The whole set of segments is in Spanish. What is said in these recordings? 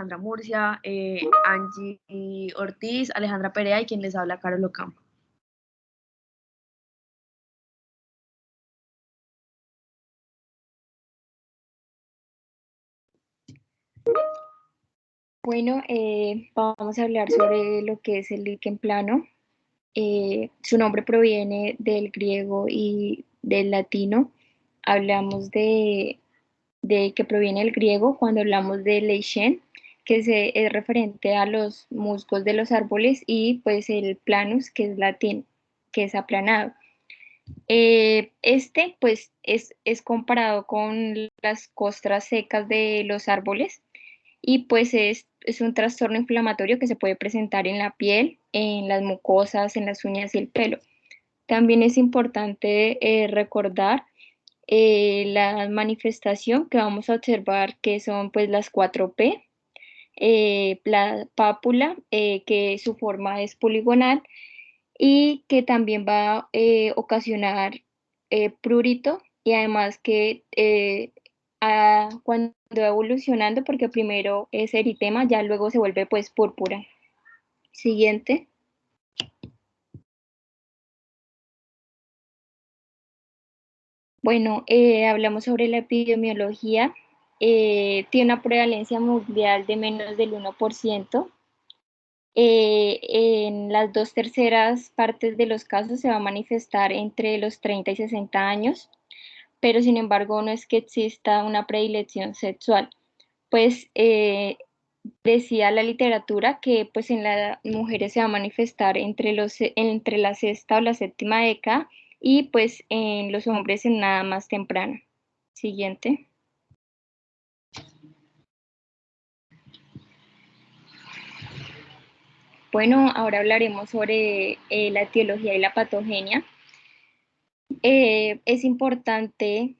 Alejandra Murcia, Angie Ortiz, Alejandra Perea y quien les habla, Carol Ocampo. Bueno, vamos a hablar sobre lo que es el líquen plano. Su nombre proviene del griego y del latino. Hablamos de que proviene del griego cuando hablamos de lichen, que es referente a los musgos de los árboles, y pues el planus, que es latín, que es aplanado. Pues es comparado con las costras secas de los árboles y pues es un trastorno inflamatorio que se puede presentar en la piel, en las mucosas, en las uñas y el pelo. También es importante recordar la manifestación que vamos a observar, que son pues las 4P, la pápula, que su forma es poligonal y que también va a ocasionar prurito, y además que cuando va evolucionando, porque primero es eritema, ya luego se vuelve pues púrpura. Siguiente. Bueno, hablamos sobre la epidemiología. Tiene una prevalencia mundial de menos del 1%. En las 2/3 partes de los casos se va a manifestar entre los 30 y 60 años, pero sin embargo no es que exista una predilección sexual. Pues decía la literatura que pues en las mujeres se va a manifestar entre la sexta o la séptima década, y pues en los hombres en nada más temprana. Siguiente. Bueno, ahora hablaremos sobre la etiología y la patogenia. Es importante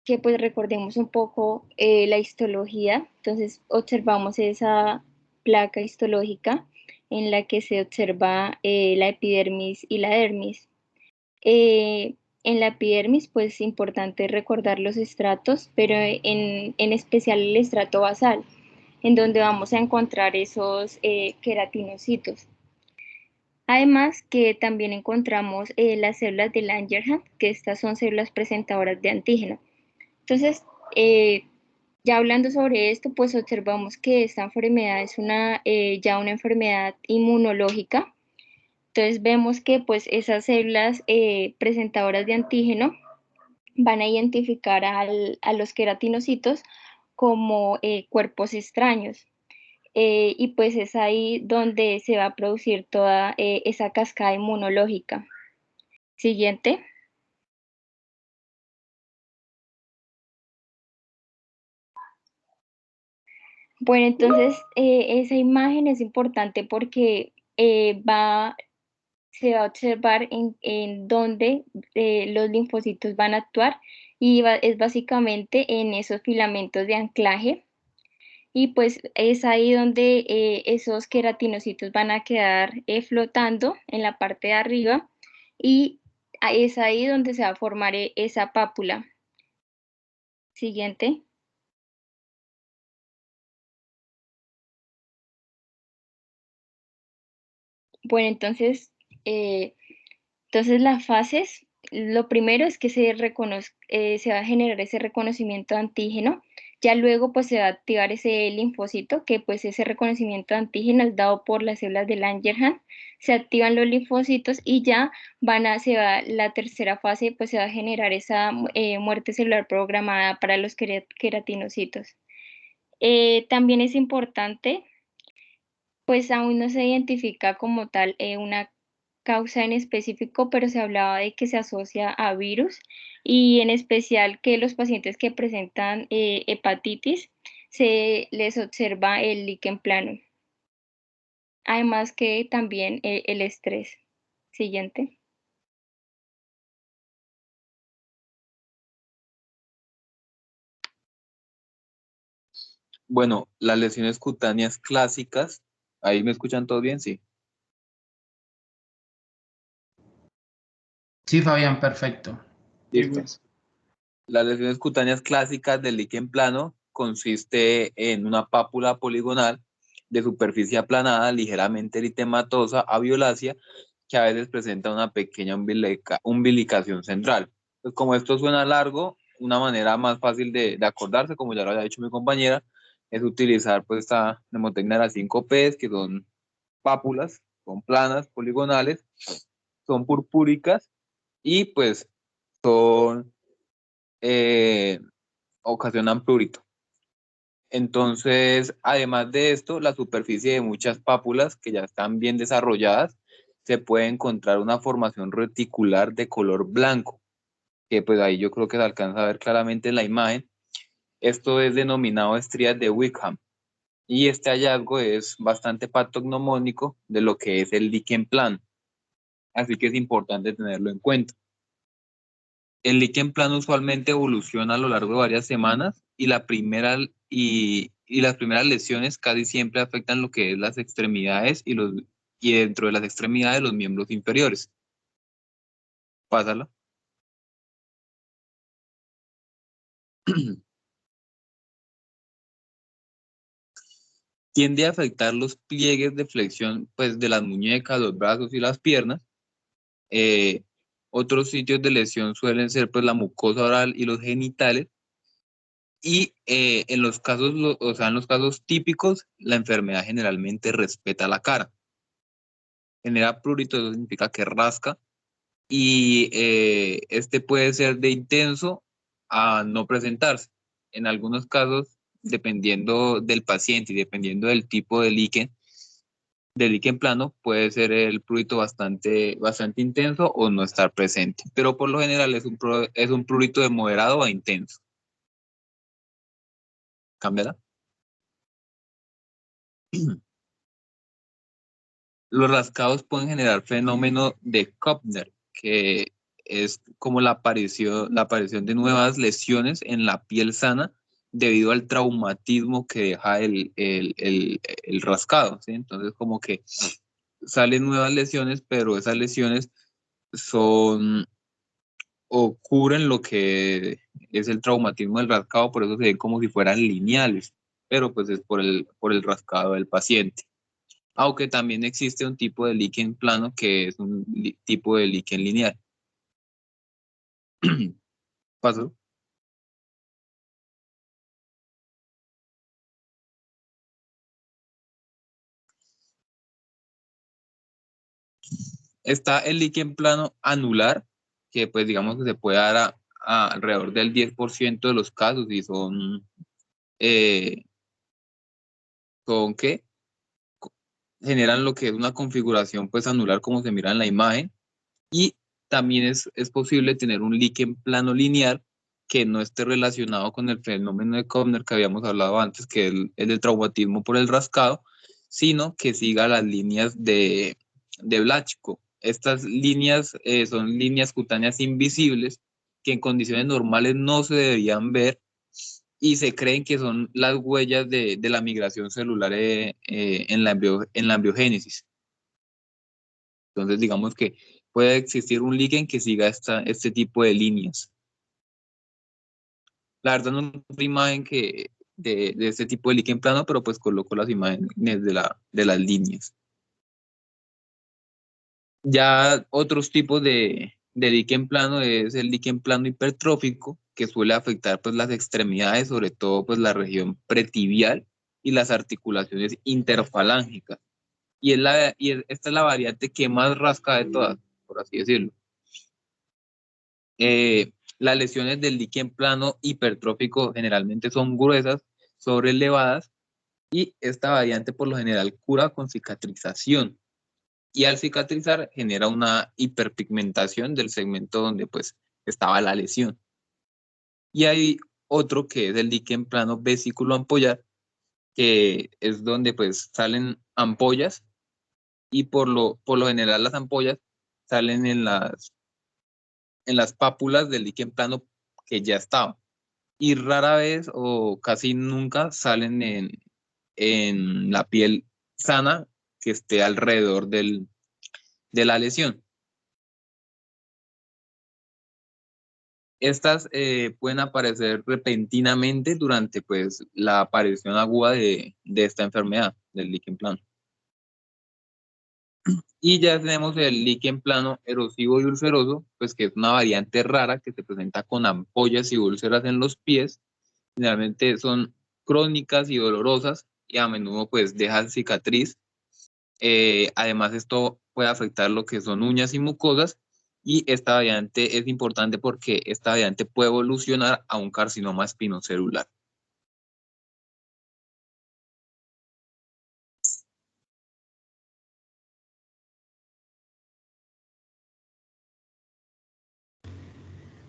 que pues recordemos un poco la histología. Entonces observamos esa placa histológica en la que se observa la epidermis y la dermis. En la epidermis pues es importante recordar los estratos, pero en especial el estrato basal, en donde vamos a encontrar esos queratinocitos. Además que también encontramos las células de Langerhans, que estas son células presentadoras de antígeno. Entonces, ya hablando sobre esto, pues observamos que esta enfermedad es ya una enfermedad inmunológica. Entonces vemos que pues esas células presentadoras de antígeno van a identificar a los queratinocitos como cuerpos extraños. Y pues es ahí donde se va a producir toda esa cascada inmunológica. Siguiente. Bueno, entonces esa imagen es importante porque se va a observar en dónde los linfocitos van a actuar, y es básicamente en esos filamentos de anclaje, y pues es ahí donde esos queratinocitos van a quedar flotando en la parte de arriba, y es ahí donde se va a formar esa pápula. Siguiente. Bueno, entonces las fases, lo primero es que se va a generar ese reconocimiento de antígeno. Ya luego pues se va a activar ese linfocito, que pues ese reconocimiento de antígeno es dado por las células de Langerhans. Se activan los linfocitos y ya la tercera fase, pues se va a generar esa muerte celular programada para los queratinocitos. También es importante, pues aún no se identifica como tal una causa en específico, pero se hablaba de que se asocia a virus, y en especial que los pacientes que presentan hepatitis se les observa el líquen plano. Además que también el estrés. Siguiente. Bueno, las lesiones cutáneas clásicas, ¿ahí me escuchan todos bien? Sí. Sí, Fabián, perfecto. Listo. Las lesiones cutáneas clásicas del líquen plano consiste en una pápula poligonal de superficie aplanada, ligeramente eritematosa a violácea, que a veces presenta una pequeña umbilicación central. Pues como esto suena largo, una manera más fácil de acordarse, como ya lo había dicho mi compañera, es utilizar pues esta mnemotecnia de las 5 P's, que son pápulas, son planas, poligonales, son purpúricas y pues son, ocasionan prurito. Entonces, además de esto, la superficie de muchas pápulas que ya están bien desarrolladas, se puede encontrar una formación reticular de color blanco, que pues ahí yo creo que se alcanza a ver claramente en la imagen. Esto es denominado estrías de Wickham. Y este hallazgo es bastante patognomónico de lo que es el líquen plano. Así que es importante tenerlo en cuenta. El líquen plano usualmente evoluciona a lo largo de varias semanas y las primeras lesiones casi siempre afectan lo que es las extremidades y dentro de las extremidades los miembros inferiores. Pásala. Tiende a afectar los pliegues de flexión pues, de las muñecas, los brazos y las piernas. Eh, Otros sitios de lesión suelen ser pues, la mucosa oral y los genitales. Y en los casos, o sea, en los casos típicos, la enfermedad generalmente respeta la cara. Genera prurito, eso significa que rasca. Y este puede ser de intenso a no presentarse. En algunos casos, dependiendo del paciente y dependiendo del tipo de líquen plano, puede ser el prurito bastante intenso o no estar presente. Pero por lo general es un prurito de moderado a intenso. Cámbiala. Los rascados pueden generar fenómeno de Kopner, que es como la aparición de nuevas lesiones en la piel sana debido al traumatismo que deja el rascado, ¿sí? Entonces como que salen nuevas lesiones, pero esas lesiones son o cubren lo que es el traumatismo del rascado, por eso se ven como si fueran lineales, pero pues es por el rascado del paciente. Aunque también existe un tipo de líquen plano que es un tipo de líquen lineal. ¿Paso? Está el líquen plano anular, que pues digamos que se puede dar a alrededor del 10% de los casos y eh, son que generan lo que es una configuración pues anular como se mira en la imagen. Y también es posible tener un líquen plano lineal que no esté relacionado con el fenómeno de Kopner que habíamos hablado antes, que es el del traumatismo por el rascado, sino que siga las líneas de Blaschko. Estas líneas son líneas cutáneas invisibles que en condiciones normales no se deberían ver y se creen que son las huellas de la migración celular en la embriogénesis. Entonces, digamos que puede existir un líquen que siga este tipo de líneas. La verdad no encontré imagen de este tipo de líquen plano, pero pues coloco las imágenes de las líneas. Ya otros tipos de líquen plano es el líquen plano hipertrófico, que suele afectar pues las extremidades, sobre todo pues la región pretibial y las articulaciones interfalángicas. Esta es la variante que más rasca de todas, por así decirlo. Las lesiones del líquen plano hipertrófico generalmente son gruesas, sobrelevadas, y esta variante por lo general cura con cicatrización. Y al cicatrizar genera una hiperpigmentación del segmento donde pues estaba la lesión. Y hay otro que es el líquen plano vesículo ampollar, que es donde pues salen ampollas y por lo general las ampollas salen en las pápulas del líquen plano que ya estaba. Y rara vez o casi nunca salen en la piel sana que esté alrededor de la lesión. Estas pueden aparecer repentinamente durante pues, la aparición aguda de esta enfermedad, del líquen plano. Y ya tenemos el líquen plano erosivo y ulceroso, pues que es una variante rara que se presenta con ampollas y úlceras en los pies. Generalmente son crónicas y dolorosas y a menudo pues dejan cicatriz. Además esto puede afectar lo que son uñas y mucosas, y esta variante es importante porque esta variante puede evolucionar a un carcinoma espinocelular.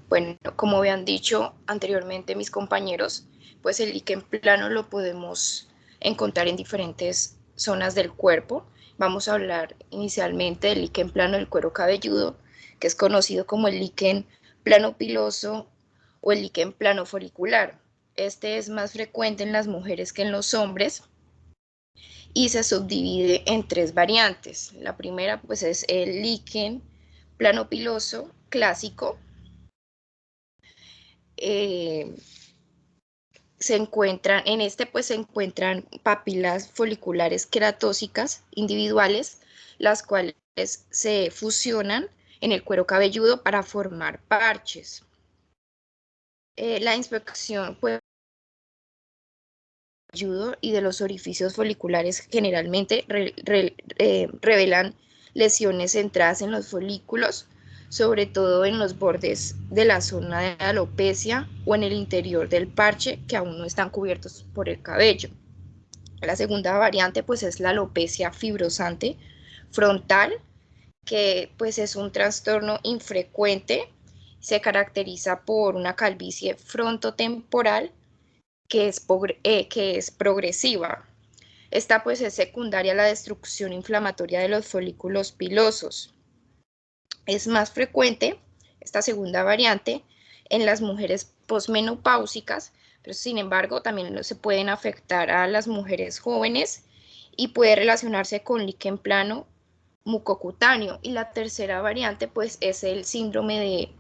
Bueno, como habían dicho anteriormente mis compañeros, pues el líquen plano lo podemos encontrar en diferentes zonas del cuerpo. Vamos a hablar inicialmente del líquen plano del cuero cabelludo, que es conocido como el líquen plano piloso o el líquen plano folicular. Este es más frecuente en las mujeres que en los hombres y se subdivide en tres variantes. La primera pues es el líquen plano piloso clásico. Pues se encuentran papilas foliculares queratóxicas individuales, las cuales se fusionan en el cuero cabelludo para formar parches. La inspección pues, y de los orificios foliculares generalmente revelan lesiones centradas en los folículos, sobre todo en los bordes de la zona de alopecia o en el interior del parche que aún no están cubiertos por el cabello. La segunda variante pues es la alopecia fibrosante frontal, que pues es un trastorno infrecuente, se caracteriza por una calvicie frontotemporal que es progresiva. Esta pues es secundaria a la destrucción inflamatoria de los folículos pilosos. Es más frecuente esta segunda variante en las mujeres posmenopáusicas, pero sin embargo también se pueden afectar a las mujeres jóvenes y puede relacionarse con líquen plano mucocutáneo. Y la tercera variante pues es el síndrome de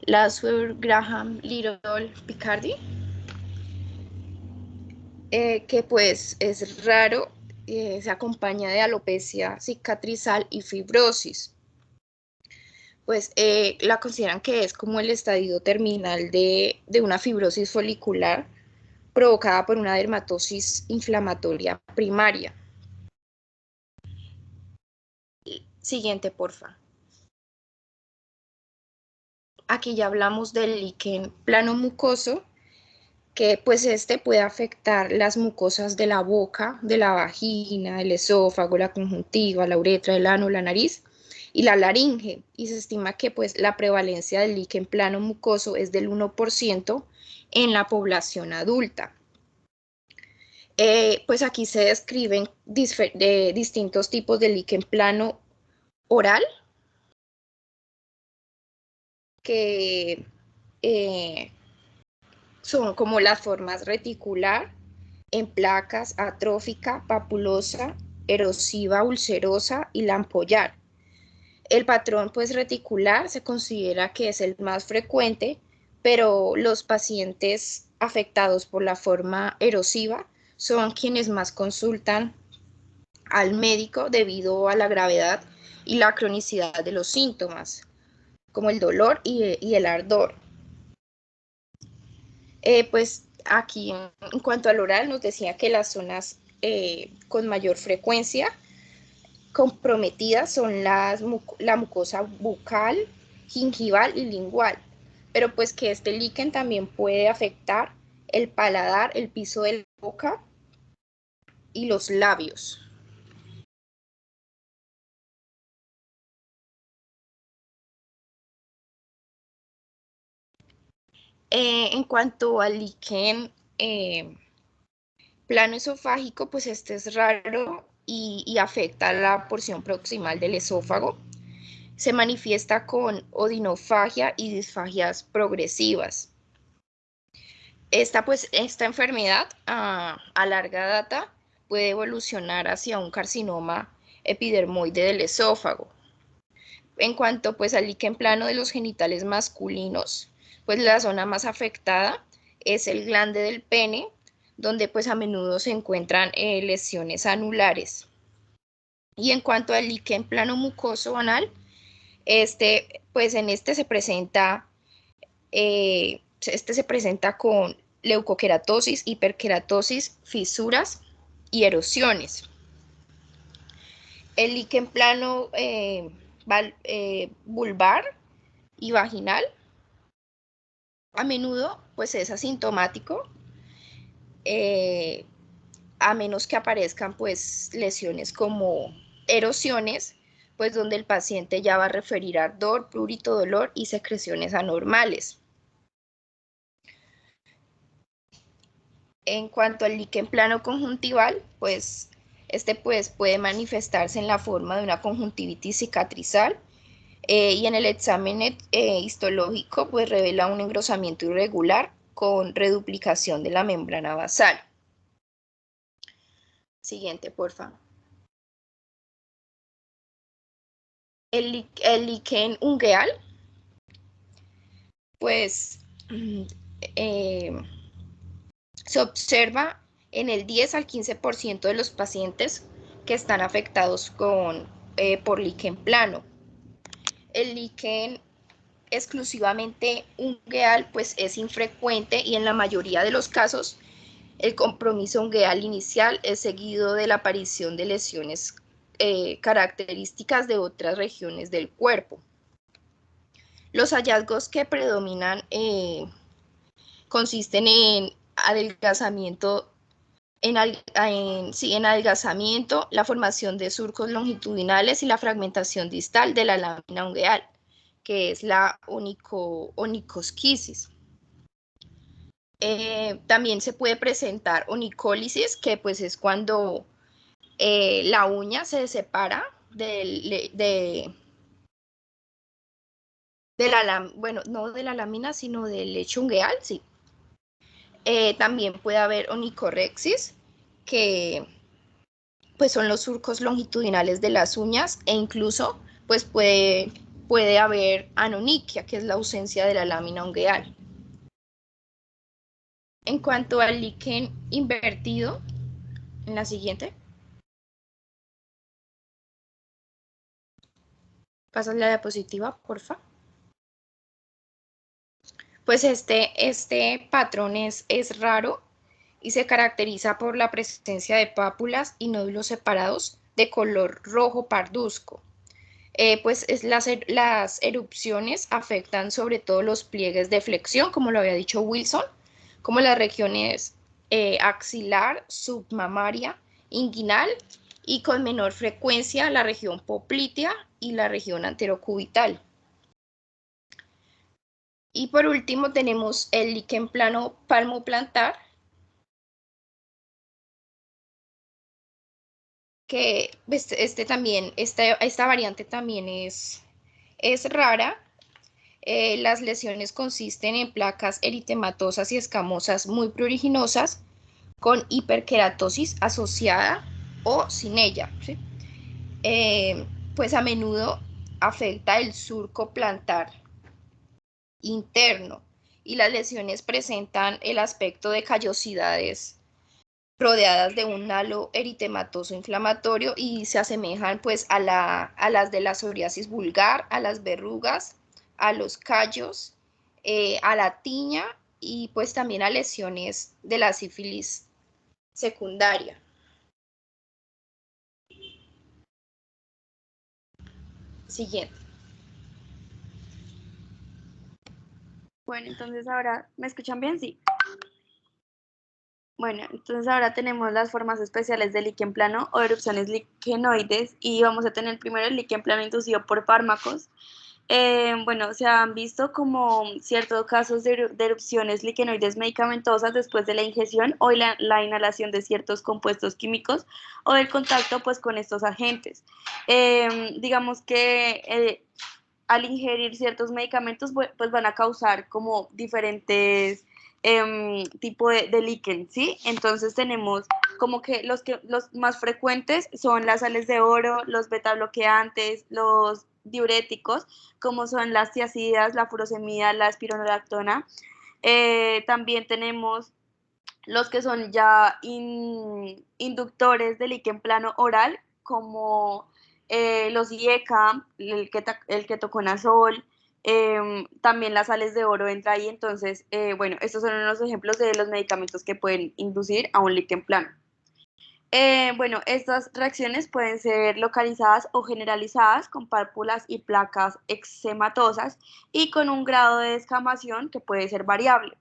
Lassuer-Graham-Little-Picardy, que pues es raro, se acompaña de alopecia cicatrizal y fibrosis. Pues la consideran que es como el estadio terminal de una fibrosis folicular provocada por una dermatosis inflamatoria primaria. Siguiente, porfa. Aquí ya hablamos del líquen plano mucoso, que pues este puede afectar las mucosas de la boca, de la vagina, el esófago, la conjuntiva, la uretra, el ano, la nariz y la laringe, y se estima que pues la prevalencia del líquen plano mucoso es del 1% en la población adulta. Pues aquí se describen distintos tipos de líquen plano oral, que son como las formas reticular, en placas, atrófica, papulosa, erosiva, ulcerosa y la ampollar. El patrón pues reticular se considera que es el más frecuente, pero los pacientes afectados por la forma erosiva son quienes más consultan al médico debido a la gravedad y la cronicidad de los síntomas, como el dolor y el ardor. Pues aquí en cuanto al oral nos decía que las zonas con mayor frecuencia comprometidas son la mucosa bucal, gingival y lingual, pero pues que este líquen también puede afectar el paladar, el piso de la boca y los labios. En cuanto al líquen plano esofágico, pues este es raro y afecta la porción proximal del esófago. Se manifiesta con odinofagia y disfagias progresivas. Esta enfermedad a larga data puede evolucionar hacia un carcinoma epidermoide del esófago. En cuanto pues al líquen plano de los genitales masculinos, pues la zona más afectada es el glande del pene, donde pues a menudo se encuentran lesiones anulares. Y en cuanto al líquen plano mucoso anal, pues en se presenta con leucoqueratosis, hiperqueratosis, fisuras y erosiones. El líquen plano vulvar y vaginal a menudo pues es asintomático, a menos que aparezcan pues lesiones como erosiones, pues donde el paciente ya va a referir ardor, prurito, dolor y secreciones anormales. En cuanto al líquen plano conjuntival, pues puede manifestarse en la forma de una conjuntivitis cicatrizal, y en el examen histológico pues revela un engrosamiento irregular con reduplicación de la membrana basal. Siguiente, por favor. El líquen ungueal, pues se observa en el 10 al 15% de los pacientes que están afectados por líquen plano. El líquen exclusivamente ungueal pues es infrecuente y en la mayoría de los casos el compromiso ungueal inicial es seguido de la aparición de lesiones características de otras regiones del cuerpo. Los hallazgos que predominan consisten en adelgazamiento, en adelgazamiento, la formación de surcos longitudinales y la fragmentación distal de la lámina ungueal, que es la onicosquisis. También se puede presentar onicólisis, que pues es cuando la uña se separa no de la lámina, sino del lecho ungueal, sí. También puede haber onicorexis, que pues son los surcos longitudinales de las uñas, e incluso pues puede haber anoniquia, que es la ausencia de la lámina ungueal. En cuanto al líquen invertido, en la siguiente. Pasa la diapositiva, porfa. Pues este patrón es raro y se caracteriza por la presencia de pápulas y nódulos separados de color rojo parduzco. Pues las erupciones afectan sobre todo los pliegues de flexión, como lo había dicho Wilson, como las regiones axilar, submamaria, inguinal y con menor frecuencia la región poplitea y la región anterocubital. Y por último tenemos el líquen plano palmoplantar, que esta variante también es rara. Las lesiones consisten en placas eritematosas y escamosas muy pruriginosas con hiperqueratosis asociada o sin ella, ¿sí? Pues a menudo afecta el surco plantar interno y las lesiones presentan el aspecto de callosidades rodeadas de un halo eritematoso inflamatorio y se asemejan pues a las de la psoriasis vulgar, a las verrugas, a los callos, a la tiña y pues también a lesiones de la sífilis secundaria. Siguiente. Bueno, entonces ahora, ¿me escuchan bien? Sí. Bueno, entonces ahora tenemos las formas especiales del líquen plano o erupciones liquenoides y vamos a tener primero el líquen plano inducido por fármacos. Bueno, se han visto como ciertos casos de erupciones liquenoides medicamentosas después de la ingestión o la inhalación de ciertos compuestos químicos o del contacto pues con estos agentes. Digamos que al ingerir ciertos medicamentos pues van a causar como diferentes tipo de líquen, ¿sí? Entonces tenemos como que los más frecuentes son las sales de oro, los betabloqueantes, los diuréticos, como son las tiazidas, la furosemida, la espironolactona. También tenemos los que son ya inductores de líquen plano oral, como los IECA, el ketoconazol, también las sales de oro entra ahí. Entonces, bueno, estos son unos ejemplos de los medicamentos que pueden inducir a un líquen plano. Bueno, estas reacciones pueden ser localizadas o generalizadas con pálpulas y placas eczematosas y con un grado de descamación que puede ser variable.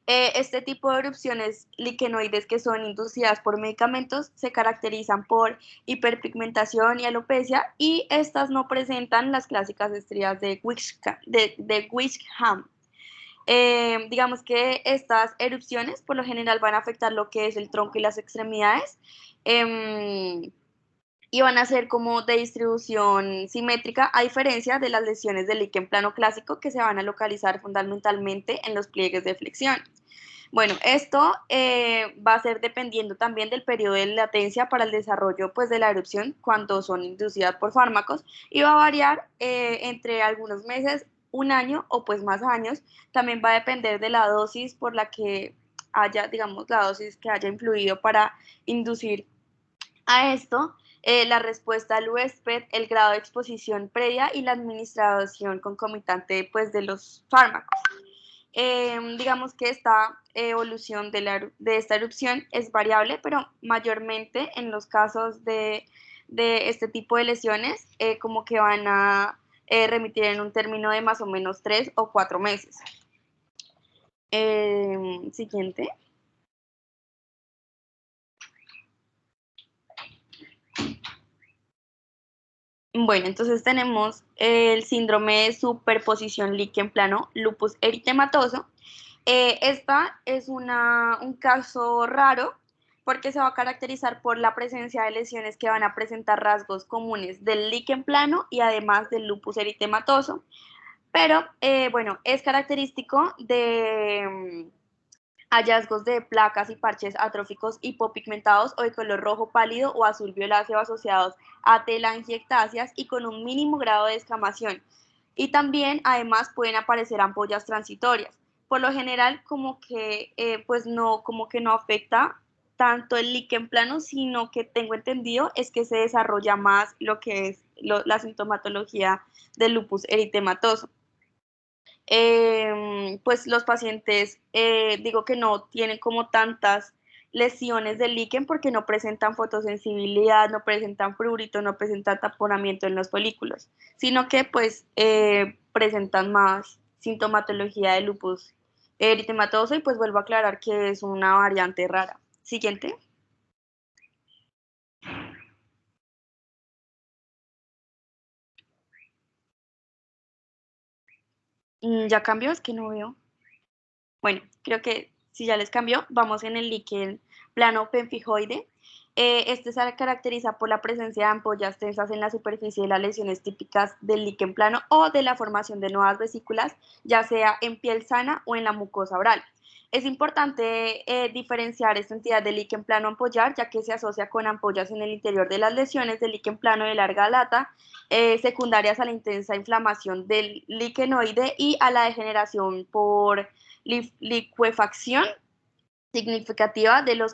Este tipo de erupciones liquenoides que son inducidas por medicamentos se caracterizan por hiperpigmentación y alopecia, y estas no presentan las clásicas estrías de Wickham. Digamos que estas erupciones por lo general van a afectar lo que es el tronco y las extremidades, y van a ser como de distribución simétrica, a diferencia de las lesiones del líquen plano clásico, que se van a localizar fundamentalmente en los pliegues de flexión. Bueno, esto va a ser dependiendo también del periodo de latencia para el desarrollo, pues, de la erupción cuando son inducidas por fármacos, y va a variar entre algunos meses, un año o pues más años. También va a depender de la dosis por la que haya, digamos, la dosis que haya influido para inducir a esto, la respuesta al huésped, el grado de exposición previa y la administración concomitante, pues, de los fármacos. Digamos que esta evolución de esta erupción es variable, pero mayormente en los casos de este tipo de lesiones, como que van a remitir en un término de más o menos 3 o 4 meses. Siguiente. Bueno, entonces tenemos el síndrome de superposición líquen plano, lupus eritematoso. Esta es un caso raro porque se va a caracterizar por la presencia de lesiones que van a presentar rasgos comunes del líquen plano y además del lupus eritematoso. Pero, bueno, es característico de hallazgos de placas y parches atróficos hipopigmentados o de color rojo pálido o azul violáceo asociados a telangiectasias y con un mínimo grado de descamación. Y también, además, pueden aparecer ampollas transitorias. Por lo general, pues no, como que no afecta tanto el líquen plano, sino que tengo entendido es que se desarrolla más lo que es la sintomatología del lupus eritematoso. Pues los pacientes, digo que no tienen como tantas lesiones del líquen porque no presentan fotosensibilidad, no presentan prurito, no presentan taponamiento en los folículos, sino que pues presentan más sintomatología de lupus eritematoso, y pues vuelvo a aclarar que es una variante rara. Siguiente. ¿Ya cambió? Es que no veo. Bueno, creo que si ya les cambió, vamos en el líquen plano pemfijoide. Este se caracteriza por la presencia de ampollas tensas en la superficie de las lesiones típicas del líquen plano o de la formación de nuevas vesículas, ya sea en piel sana o en la mucosa oral. Es importante diferenciar esta entidad del líquen plano ampollar, ya que se asocia con ampollas en el interior de las lesiones del líquen plano de larga data, secundarias a la intensa inflamación del liquenoide y a la degeneración por licuefacción significativa de los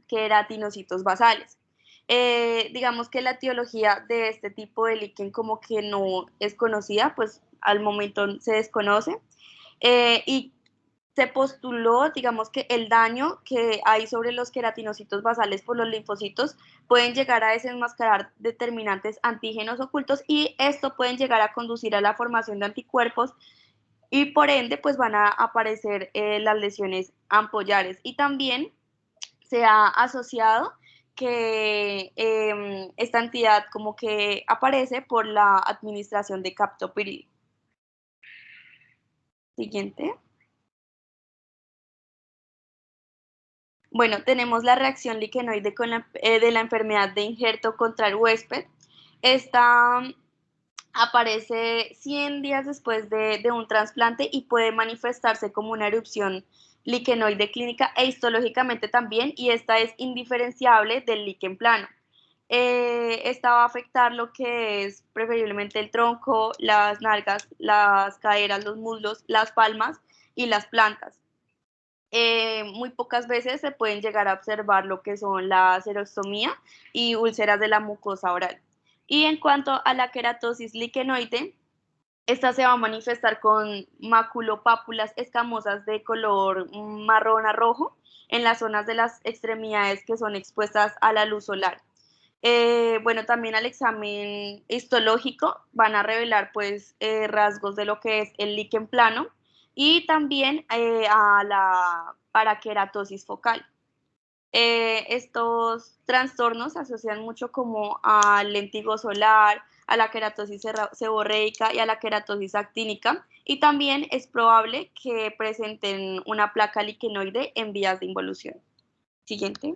queratinocitos basales. Digamos que la etiología de este tipo de líquen como que no es conocida, pues al momento se desconoce, y se postuló, digamos, que el daño que hay sobre los queratinocitos basales por los linfocitos pueden llegar a desenmascarar determinantes antígenos ocultos, y esto pueden llegar a conducir a la formación de anticuerpos, y por ende pues van a aparecer las lesiones ampollares. Y también se ha asociado que esta entidad como que aparece por la administración de captopril. Siguiente. Bueno, tenemos la reacción liquenoide de la enfermedad de injerto contra el huésped. Esta aparece 100 días después de un trasplante y puede manifestarse como una erupción liquenoide clínica e histológicamente también, y esta es indiferenciable del líquen plano. Esta va a afectar lo que es preferiblemente el tronco, las nalgas, las caderas, los muslos, las palmas y las plantas. Muy pocas veces se pueden llegar a observar lo que son la xerostomía y úlceras de la mucosa oral. Y en cuanto a la queratosis liquenoide, esta se va a manifestar con maculopápulas escamosas de color marrón a rojo en las zonas de las extremidades que son expuestas a la luz solar. Bueno, también al examen histológico van a revelar pues rasgos de lo que es el líquen plano y también a la paraqueratosis focal. Estos trastornos se asocian mucho como al lentigo solar, a la queratosis seborreica y a la queratosis actínica, y también es probable que presenten una placa liquenoide en vías de involución. Siguiente.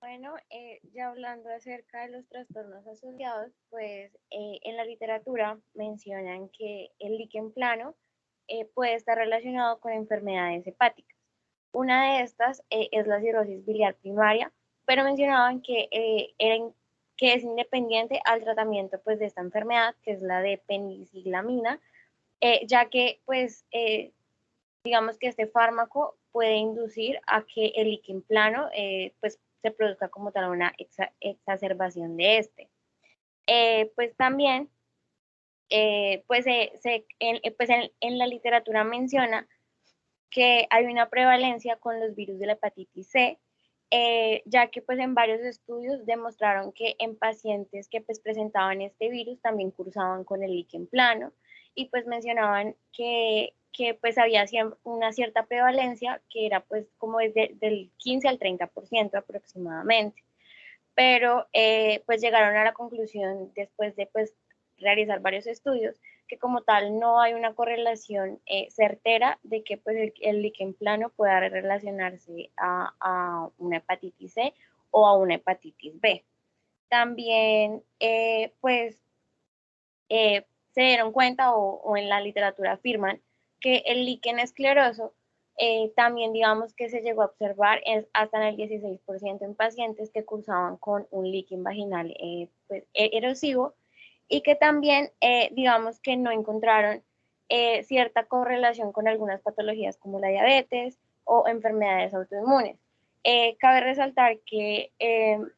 Bueno, ya hablando acerca de los trastornos asociados, pues en la literatura mencionan que el líquen plano puede estar relacionado con enfermedades hepáticas. Una de estas es la cirrosis biliar primaria, pero mencionaban que es independiente al tratamiento pues, de esta enfermedad, que es la de penicillamina, ya que pues digamos que este fármaco puede inducir a que el líquen plano pues se produzca como tal una exacerbación de este. Pues también, en la literatura menciona que hay una prevalencia con los virus de la hepatitis C, ya que pues en varios estudios demostraron que en pacientes que pues presentaban este virus también cursaban con el líquen plano y pues mencionaban que pues había una cierta prevalencia que era pues como desde del 15 al 30% aproximadamente. Pero pues llegaron a la conclusión después de pues realizar varios estudios que como tal no hay una correlación certera de que pues el líquen plano pueda relacionarse a una hepatitis C o a una hepatitis B. También se dieron cuenta o en la literatura afirman que el líquen escleroso también digamos que se llegó a observar hasta en el 16% en pacientes que cursaban con un líquen vaginal pues, erosivo y que también digamos que no encontraron cierta correlación con algunas patologías como la diabetes o enfermedades autoinmunes. Cabe resaltar que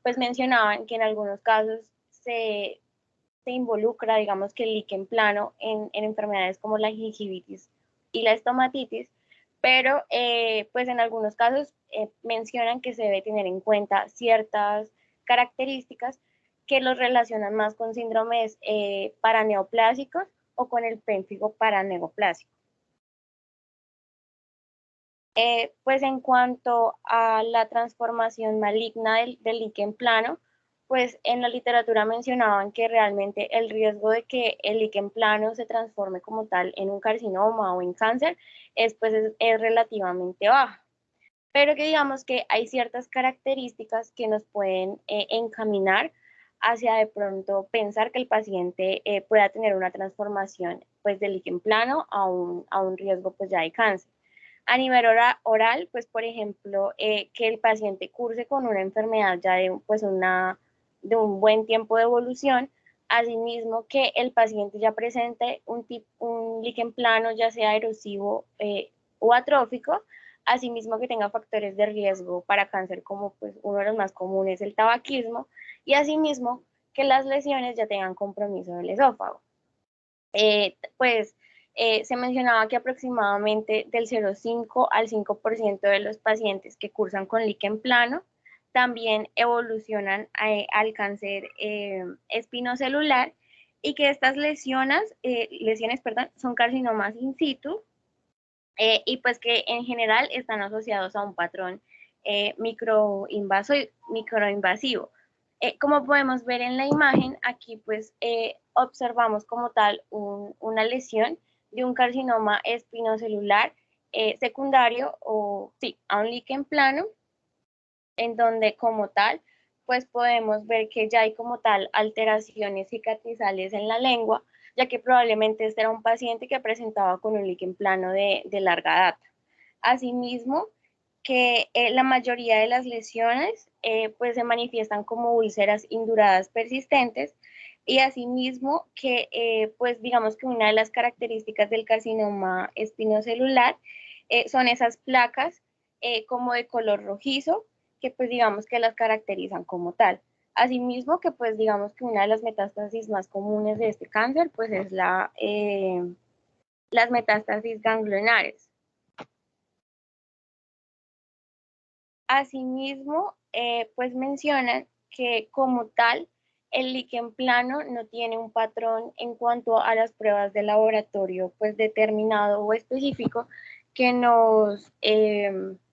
pues mencionaban que en algunos casos se involucra, digamos que el líquen plano en enfermedades como la gingivitis y la estomatitis, pero pues en algunos casos mencionan que se debe tener en cuenta ciertas características que los relacionan más con síndromes paraneoplásicos o con el pénfigo paraneoplásico. Pues en cuanto a la transformación maligna del líquen plano, pues en la literatura mencionaban que realmente el riesgo de que el líquen plano se transforme como tal en un carcinoma o en cáncer es relativamente bajo. Pero que digamos que hay ciertas características que nos pueden encaminar hacia de pronto pensar que el paciente pueda tener una transformación pues del líquen plano a un riesgo pues ya de cáncer. A nivel oral, pues por ejemplo, que el paciente curse con una enfermedad ya de un buen tiempo de evolución, asimismo que el paciente ya presente un líquen plano, ya sea erosivo o atrófico, asimismo que tenga factores de riesgo para cáncer como pues uno de los más comunes, el tabaquismo, y asimismo que las lesiones ya tengan compromiso del esófago. Se mencionaba que aproximadamente del 0,5 al 5% de los pacientes que cursan con líquen plano también evolucionan al cáncer espinocelular y que estas lesiones son carcinomas in situ y pues que en general están asociados a un patrón microinvasivo. Como podemos ver en la imagen, aquí pues observamos como tal una lesión de un carcinoma espinocelular secundario a un líquen plano, en donde como tal pues podemos ver que ya hay como tal alteraciones cicatrizales en la lengua, ya que probablemente este era un paciente que presentaba con un líquen plano de larga data. Asimismo, que la mayoría de las lesiones pues se manifiestan como úlceras induradas persistentes, y asimismo que pues digamos que una de las características del carcinoma espinocelular son esas placas como de color rojizo, que pues digamos que las caracterizan como tal. Asimismo que pues digamos que una de las metástasis más comunes de este cáncer pues es las metástasis ganglionares. Asimismo, pues mencionan que como tal, el líquen plano no tiene un patrón en cuanto a las pruebas de laboratorio pues determinado o específico que nos,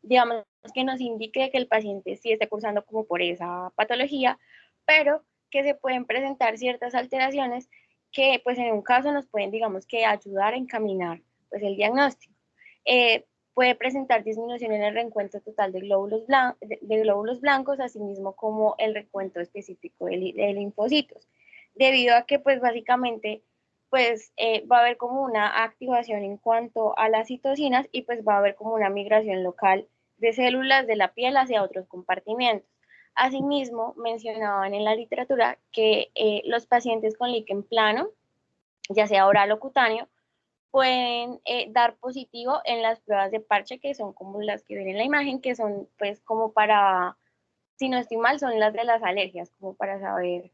digamos, que nos indique que el paciente sí esté cursando como por esa patología, pero que se pueden presentar ciertas alteraciones que pues en un caso nos pueden, digamos, que ayudar a encaminar pues el diagnóstico. Puede presentar disminución en el recuento total de glóbulos blancos, asimismo como el recuento específico de linfocitos, debido a que pues básicamente pues va a haber como una activación en cuanto a las citocinas, y pues va a haber como una migración local de células de la piel hacia otros compartimentos. Asimismo, mencionaban en la literatura que los pacientes con líquen plano, ya sea oral o cutáneo, pueden dar positivo en las pruebas de parche, que son como las que ven en la imagen, que son pues como para, si no estoy mal, son las de las alergias, como para saber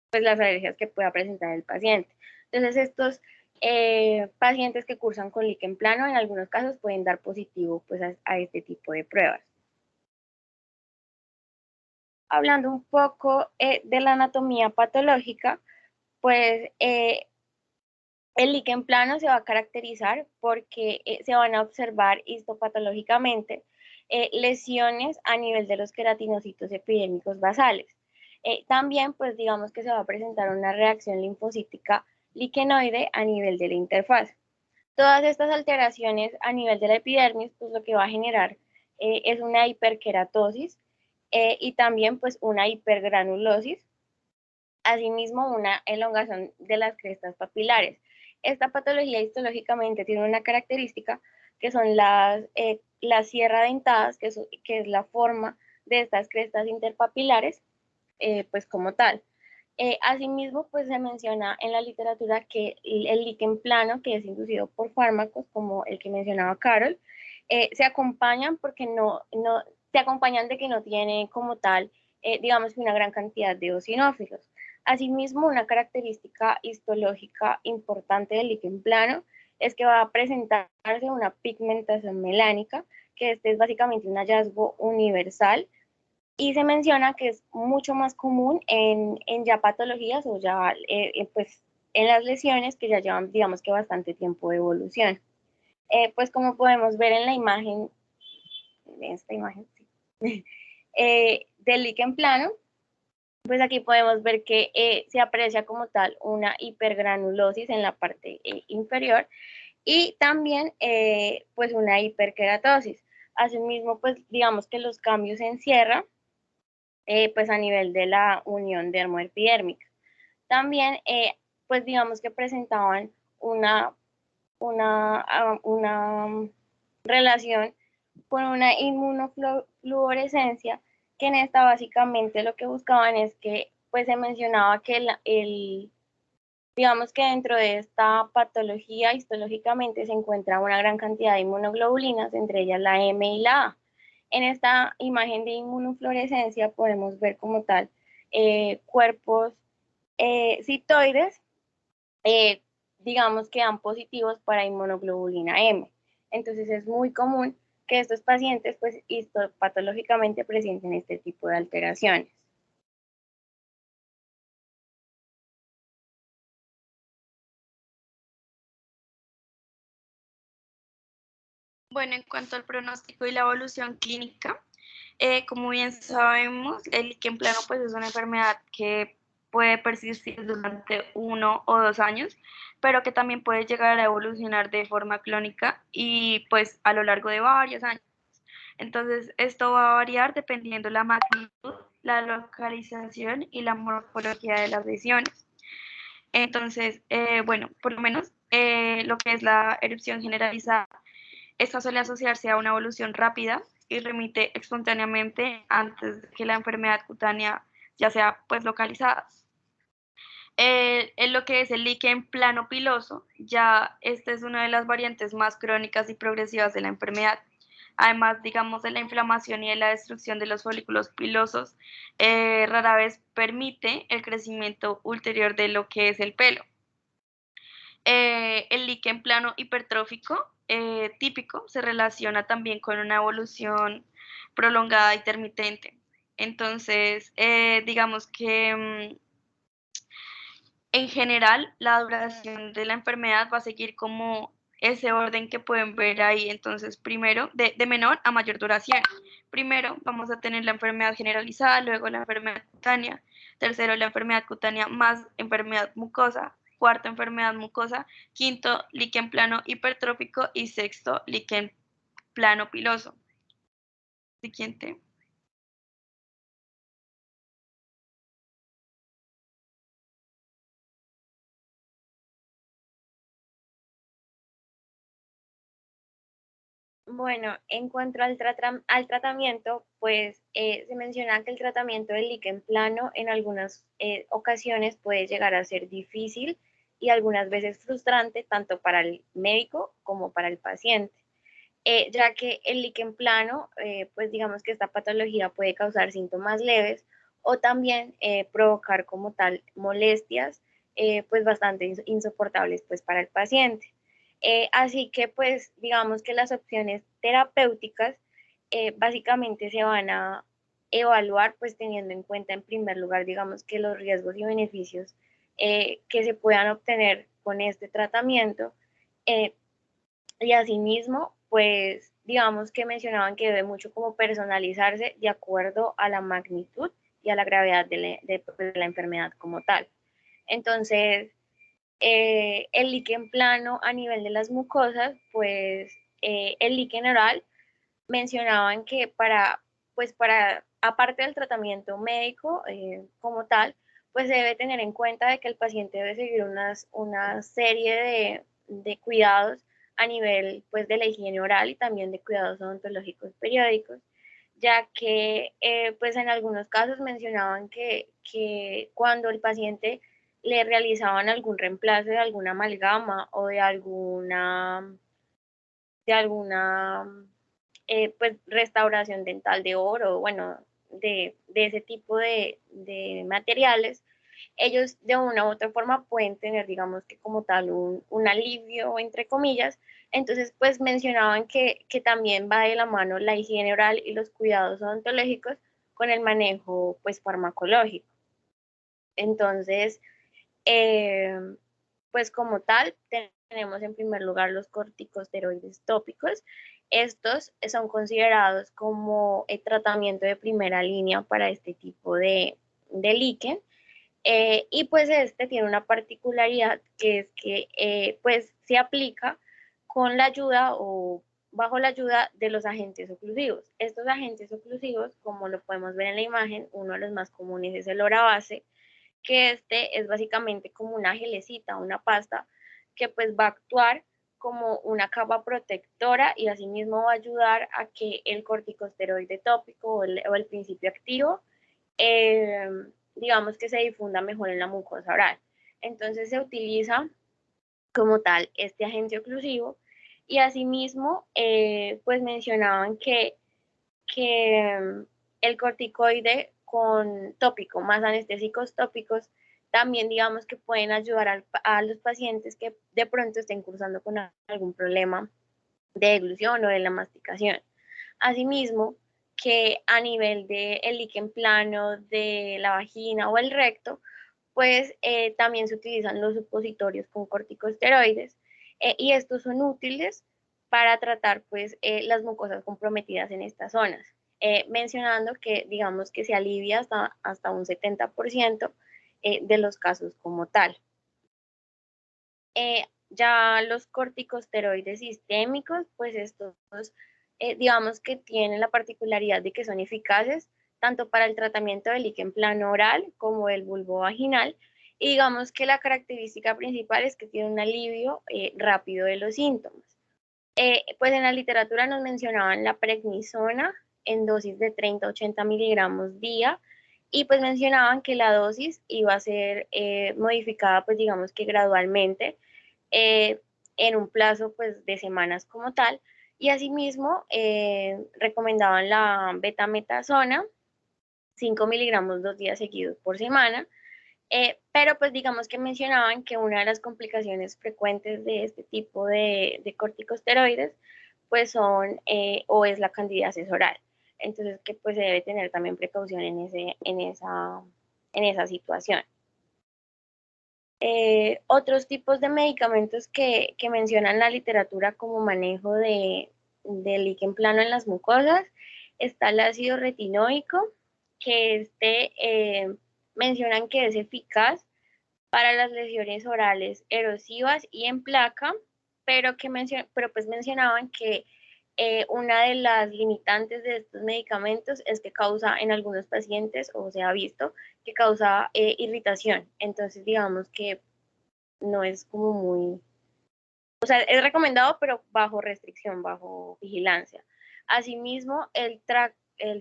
pues las alergias que pueda presentar el paciente. Entonces estos pacientes que cursan con líquen plano en algunos casos pueden dar positivo pues a este tipo de pruebas. Hablando un poco de la anatomía patológica, pues el líquen plano se va a caracterizar porque se van a observar histopatológicamente lesiones a nivel de los queratinocitos epidérmicos basales. También, pues digamos que se va a presentar una reacción linfocítica liquenoide a nivel de la interfaz. Todas estas alteraciones a nivel de la epidermis, pues lo que va a generar es una hiperkeratosis y también pues una hipergranulosis, asimismo una elongación de las crestas papilares. Esta patología histológicamente tiene una característica que son las sierra dentadas, que es la forma de estas crestas interpapilares, pues como tal. Asimismo, pues se menciona en la literatura que el líquen plano, que es inducido por fármacos, como el que mencionaba Carol, se acompañan porque se acompañan de que no tiene como tal, digamos, una gran cantidad de eosinófilos. Asimismo, una característica histológica importante del líquen plano es que va a presentarse una pigmentación melánica, que este es básicamente un hallazgo universal, y se menciona que es mucho más común en ya patologías o ya pues en las lesiones que ya llevan, digamos, que bastante tiempo de evolución. Pues como podemos ver en la imagen, en esta imagen, sí, del líquen plano, pues aquí podemos ver que se aprecia como tal una hipergranulosis en la parte inferior, y también pues una hiperkeratosis. Asimismo, pues digamos que los cambios en sierra, pues a nivel de la unión dermoepidérmica. También, pues digamos que presentaban una relación con una inmunofluorescencia, que en esta básicamente lo que buscaban es que, pues se mencionaba que digamos que dentro de esta patología histológicamente se encuentra una gran cantidad de inmunoglobulinas, entre ellas la M y la A. En esta imagen de inmunofluorescencia podemos ver como tal cuerpos citoides, eh, digamos que dan positivos para inmunoglobulina M. Entonces es muy común que estos pacientes pues histopatológicamente presenten este tipo de alteraciones. Bueno, en cuanto al pronóstico y la evolución clínica, como bien sabemos, el líquen plano pues es una enfermedad que puede persistir durante 1 o 2 años, pero que también puede llegar a evolucionar de forma clónica y pues a lo largo de varios años. Entonces, esto va a variar dependiendo la magnitud, la localización y la morfología de las lesiones. Entonces, bueno, por lo menos lo que es la erupción generalizada, esta suele asociarse a una evolución rápida y remite espontáneamente antes de que la enfermedad cutánea ya sea pues localizada. En lo que es el líquen plano piloso, ya esta es una de las variantes más crónicas y progresivas de la enfermedad. Además, digamos, de la inflamación y de la destrucción de los folículos pilosos, rara vez permite el crecimiento ulterior de lo que es el pelo. El líquen plano hipertrófico típico se relaciona también con una evolución prolongada y intermitente. Entonces, digamos que en general la duración de la enfermedad va a seguir como ese orden que pueden ver ahí. Entonces, primero, de menor a mayor duración. Primero vamos a tener la enfermedad generalizada, luego la enfermedad cutánea, tercero la enfermedad cutánea más enfermedad mucosa, cuarto enfermedad mucosa, quinto líquen plano hipertrófico y sexto líquen plano piloso. Siguiente. Bueno, en cuanto al tratamiento, pues se menciona que el tratamiento del líquen plano en algunas ocasiones puede llegar a ser difícil y algunas veces frustrante tanto para el médico como para el paciente, ya que el líquen plano, pues digamos que esta patología puede causar síntomas leves o también provocar como tal molestias pues bastante insoportables pues para el paciente. Así que pues digamos que las opciones terapéuticas básicamente se van a evaluar pues teniendo en cuenta en primer lugar digamos que los riesgos y beneficios que se puedan obtener con este tratamiento y asimismo pues digamos que mencionaban que debe mucho como personalizarse de acuerdo a la magnitud y a la gravedad de la enfermedad como tal. Entonces, el líquen plano a nivel de las mucosas, pues el líquen oral mencionaban que aparte del tratamiento médico como tal, pues se debe tener en cuenta de que el paciente debe seguir una serie de cuidados a nivel pues de la higiene oral y también de cuidados odontológicos periódicos, ya que pues en algunos casos mencionaban que cuando el paciente le realizaban algún reemplazo de alguna amalgama o de alguna pues restauración dental de oro, bueno, de ese tipo de materiales, ellos de una u otra forma pueden tener, digamos que como tal, un alivio, entre comillas. Entonces, pues mencionaban que también va de la mano la higiene oral y los cuidados odontológicos con el manejo, pues, farmacológico. Entonces, eh, pues como tal, tenemos en primer lugar los corticosteroides tópicos. Estos son considerados como el tratamiento de primera línea para este tipo de líquen. Y pues este tiene una particularidad que es que pues se aplica con la ayuda o bajo la ayuda de los agentes oclusivos. Estos agentes oclusivos, como lo podemos ver en la imagen, uno de los más comunes es el orabase, que este es básicamente como una gelecita, una pasta, que pues va a actuar como una capa protectora y asimismo va a ayudar a que el corticosteroide tópico o el principio activo, eh, digamos que se difunda mejor en la mucosa oral. Entonces se utiliza como tal este agente oclusivo y asimismo pues mencionaban que el corticoide con tópico más anestésicos tópicos también digamos que pueden ayudar a los pacientes que de pronto estén cursando con algún problema de deglución o de la masticación. Asimismo, que a nivel del líquen plano de la vagina o el recto, pues también se utilizan los supositorios con corticosteroides y estos son útiles para tratar pues las mucosas comprometidas en estas zonas, mencionando que digamos que se alivia hasta un 70% de los casos como tal. Ya los corticosteroides sistémicos, pues estos digamos que tienen la particularidad de que son eficaces tanto para el tratamiento del líquen plano oral como el bulbo vaginal, y digamos que la característica principal es que tiene un alivio rápido de los síntomas. Pues en la literatura nos mencionaban la prednisona en dosis de 30 a 80 miligramos día, y pues mencionaban que la dosis iba a ser modificada pues digamos que gradualmente en un plazo pues de semanas como tal, y asimismo recomendaban la betametasona 5 miligramos 2 días seguidos por semana, pero pues digamos que mencionaban que una de las complicaciones frecuentes de este tipo de corticosteroides pues son o es la candidiasis oral. Entonces que pues se debe tener también precaución en esa situación. Otros tipos de medicamentos que mencionan la literatura como manejo del líquen plano en las mucosas, está el ácido retinoico, que mencionan que es eficaz para las lesiones orales erosivas y en placa, pero pues mencionaban que una de las limitantes de estos medicamentos es que causa en algunos pacientes, o se ha visto, que causa irritación. Entonces, digamos que no es como muy, o sea, es recomendado, pero bajo restricción, bajo vigilancia. Asimismo, el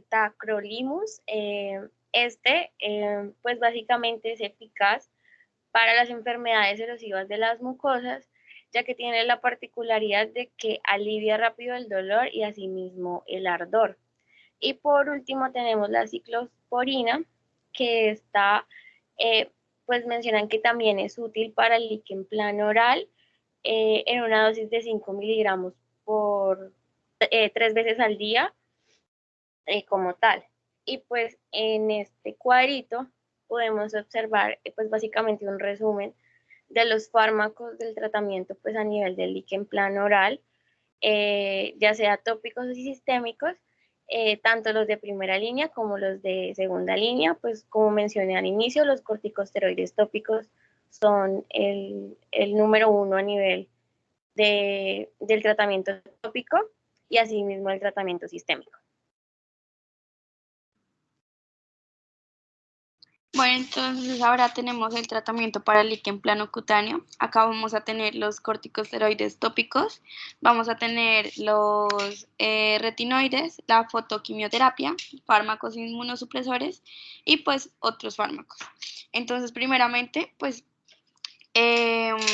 tacrolimus, pues básicamente es eficaz para las enfermedades erosivas de las mucosas, ya que tiene la particularidad de que alivia rápido el dolor y asimismo el ardor. Y por último tenemos la ciclosporina, que pues mencionan que también es útil para el líquen plano oral en una dosis de 5 miligramos por 3 veces al día como tal. Y pues en este cuadrito podemos observar pues básicamente un resumen de los fármacos del tratamiento pues a nivel del líquen plano oral, ya sea tópicos y sistémicos, tanto los de primera línea como los de segunda línea. Pues como mencioné al inicio, los corticosteroides tópicos son el número uno a nivel del tratamiento tópico y asimismo el tratamiento sistémico. Bueno, entonces ahora tenemos el tratamiento para el líquen plano cutáneo. Acá vamos a tener los corticosteroides tópicos, vamos a tener los retinoides, la fotoquimioterapia, fármacos inmunosupresores y pues otros fármacos. Entonces, primeramente, pues en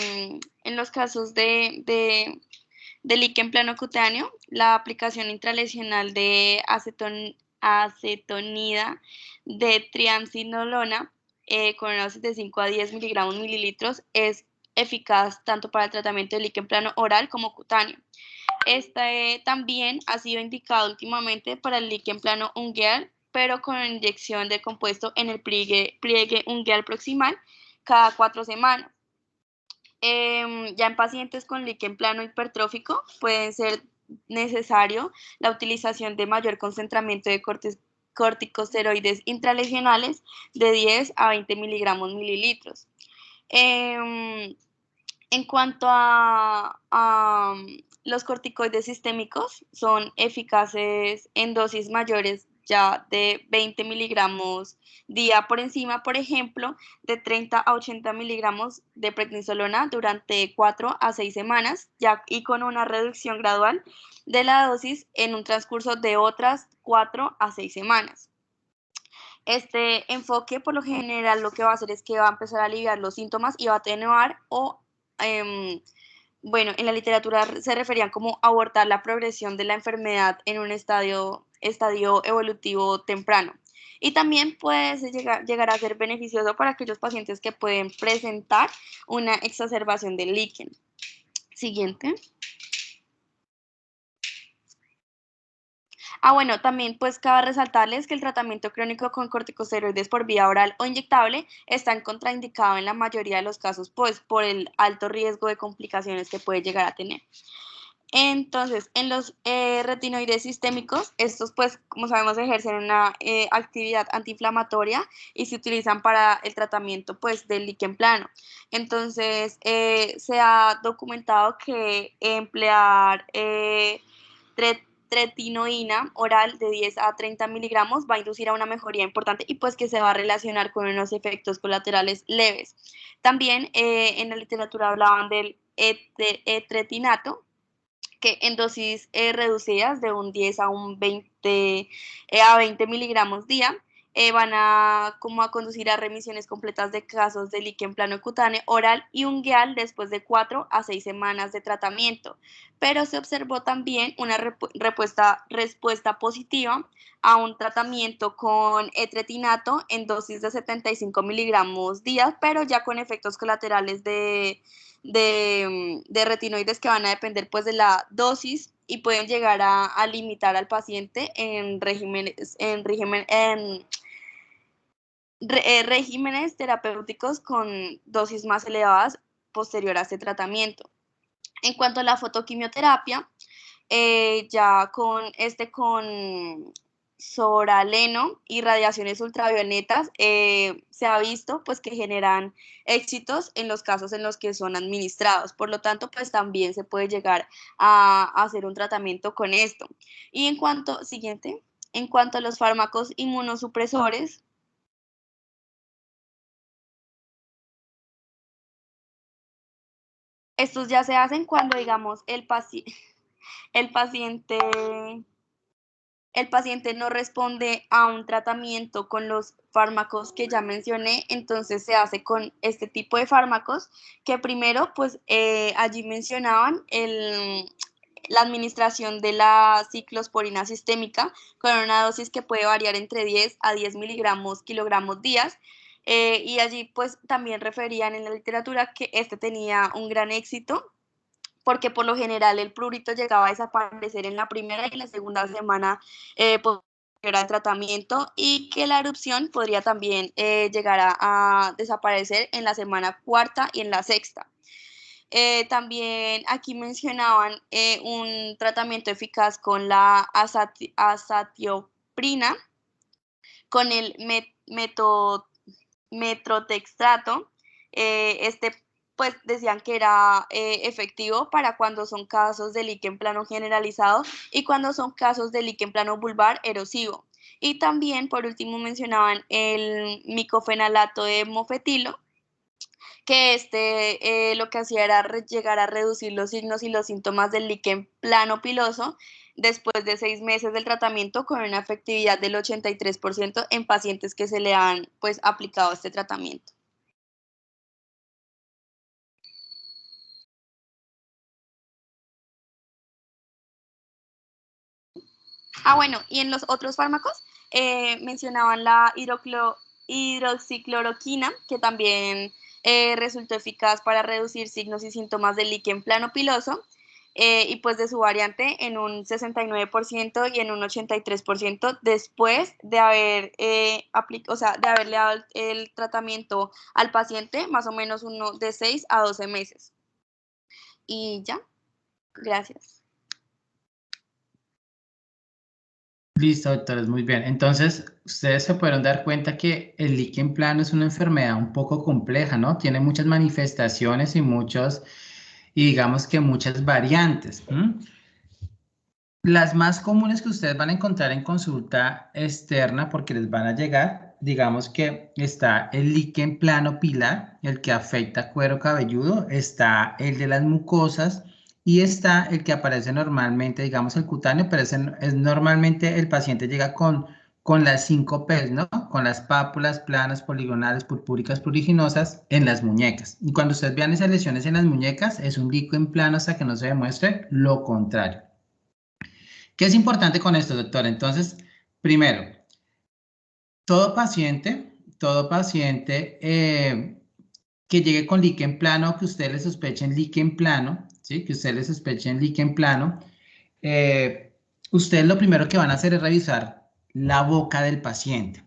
los casos de líquen plano cutáneo, la aplicación intralesional de acetonida de triamcinolona con una dosis de 5 a 10 miligramos mililitros es eficaz tanto para el tratamiento del líquen plano oral como cutáneo. Este también ha sido indicado últimamente para el líquen plano ungueal, pero con inyección de compuesto en el pliegue ungueal proximal cada 4 semanas. Ya en pacientes con líquen plano hipertrófico puede ser necesario la utilización de mayor concentramiento de corticosteroides intralesionales de 10 a 20 miligramos mililitros. En cuanto a los corticoides sistémicos, son eficaces en dosis mayores ya de 20 miligramos día por encima, por ejemplo, de 30 a 80 miligramos de prednisolona durante 4 a 6 semanas, ya, y con una reducción gradual de la dosis en un transcurso de otras 4 a 6 semanas. Este enfoque, por lo general, lo que va a hacer es que va a empezar a aliviar los síntomas y va a atenuar o bueno, en la literatura se referían como abortar la progresión de la enfermedad en un estadio evolutivo temprano. Y también puede llegar a ser beneficioso para aquellos pacientes que pueden presentar una exacerbación del líquen. Siguiente. Bueno, también pues cabe resaltarles que el tratamiento crónico con corticosteroides por vía oral o inyectable está contraindicado en la mayoría de los casos pues por el alto riesgo de complicaciones que puede llegar a tener. Entonces, en los retinoides sistémicos, estos pues como sabemos ejercen una actividad antiinflamatoria y se utilizan para el tratamiento pues del líquen plano. Entonces, se ha documentado que emplear tretinoína oral de 10 a 30 miligramos va a inducir a una mejoría importante y pues que se va a relacionar con unos efectos colaterales leves. También en la literatura hablaban del etretinato, que en dosis reducidas de un 10 a un 20 miligramos día van a conducir a remisiones completas de casos de líquen plano cutáneo oral y ungueal después de 4 a 6 semanas de tratamiento. Pero se observó también una respuesta positiva a un tratamiento con etretinato en dosis de 75 miligramos día, pero ya con efectos colaterales de retinoides que van a depender pues de la dosis y pueden llegar a limitar al paciente en regímenes terapéuticos con dosis más elevadas posterior a este tratamiento. En cuanto a la fotoquimioterapia, ya con soraleno y radiaciones ultravioletas se ha visto pues que generan éxitos en los casos en los que son administrados. Por lo tanto, pues también se puede llegar a hacer un tratamiento con esto. Y en cuanto a los fármacos inmunosupresores, estos ya se hacen cuando, digamos, el paciente no responde a un tratamiento con los fármacos que ya mencioné, entonces se hace con este tipo de fármacos que primero, pues allí mencionaban la administración de la ciclosporina sistémica con una dosis que puede variar entre 10 a 10 miligramos kilogramos días. Y allí pues también referían en la literatura que este tenía un gran éxito porque por lo general el prurito llegaba a desaparecer en la primera y la segunda semana posterior al tratamiento y que la erupción podría también llegar a desaparecer en la semana cuarta y en la sexta. También aquí mencionaban un tratamiento eficaz con la azatioprina, con el metrotextrato. Pues decían que era efectivo para cuando son casos de líquen plano generalizado y cuando son casos de líquen plano vulvar erosivo. Y también, por último, mencionaban el micofenalato de mofetilo, que lo que hacía era llegar a reducir los signos y los síntomas del líquen plano piloso después de 6 meses del tratamiento con una efectividad del 83% en pacientes que se le han pues aplicado este tratamiento. Bueno, y en los otros fármacos mencionaban la hidroxicloroquina, que también resultó eficaz para reducir signos y síntomas del líquen plano piloso, y pues de su variante en un 69% y en un 83% después de haberle dado el tratamiento al paciente, más o menos uno de 6 a 12 meses. Y ya, gracias. Listo, doctores, muy bien. Entonces, ustedes se pudieron dar cuenta que el líquen plano es una enfermedad un poco compleja, ¿no? Tiene muchas manifestaciones y digamos que muchas variantes. Las más comunes que ustedes van a encontrar en consulta externa, porque les van a llegar, digamos que está el líquen plano pilar, el que afecta cuero cabelludo, está el de las mucosas, y está el que aparece normalmente, digamos el cutáneo, pero es normalmente el paciente llega con las 5 P's, ¿no? Con las pápulas planas, poligonales, purpúricas, pruriginosas en las muñecas. Y cuando ustedes vean esas lesiones en las muñecas, es un líquen plano hasta que no se demuestre lo contrario. ¿Qué es importante con esto, doctor? Entonces, primero, todo paciente que llegue con líquen plano, que usted le sospechen líquen plano, ¿sí? Que usted le sospechen líquen plano, ustedes lo primero que van a hacer es revisar la boca del paciente.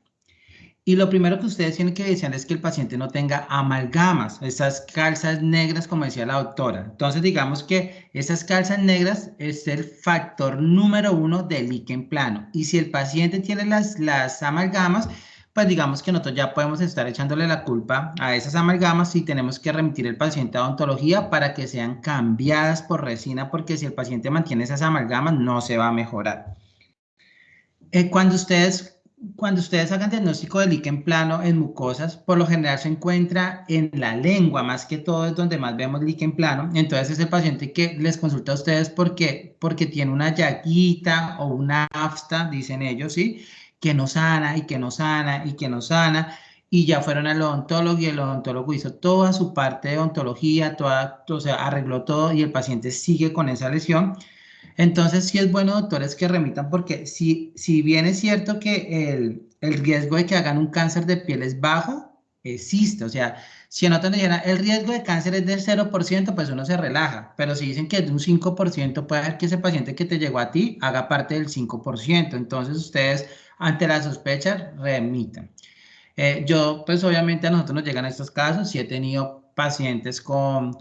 Y lo primero que ustedes tienen que desear es que el paciente no tenga amalgamas, esas calzas negras, como decía la doctora. Entonces, digamos que esas calzas negras es el factor número 1 del líquen plano. Y si el paciente tiene las amalgamas, pues digamos que nosotros ya podemos estar echándole la culpa a esas amalgamas y tenemos que remitir el paciente a odontología para que sean cambiadas por resina, porque si el paciente mantiene esas amalgamas no se va a mejorar. Cuando ustedes hagan diagnóstico de líquen plano en mucosas, por lo general se encuentra en la lengua, más que todo es donde más vemos líquen plano. Entonces es el paciente que les consulta a ustedes porque tiene una llaguita o una afta, dicen ellos, ¿sí? Que no sana y que no sana y que no sana. Y ya fueron al odontólogo y el odontólogo hizo toda su parte de odontología, o sea, arregló todo y el paciente sigue con esa lesión. Entonces, sí es bueno, doctores, que remitan, porque si bien es cierto que el riesgo de que hagan un cáncer de piel es bajo, existe. O sea, si anotan el riesgo de cáncer es del 0%, pues uno se relaja. Pero si dicen que es de un 5%, puede ser que ese paciente que te llegó a ti haga parte del 5%. Entonces, ustedes, ante la sospecha, remitan. Pues obviamente a nosotros nos llegan estos casos. Sí he tenido pacientes con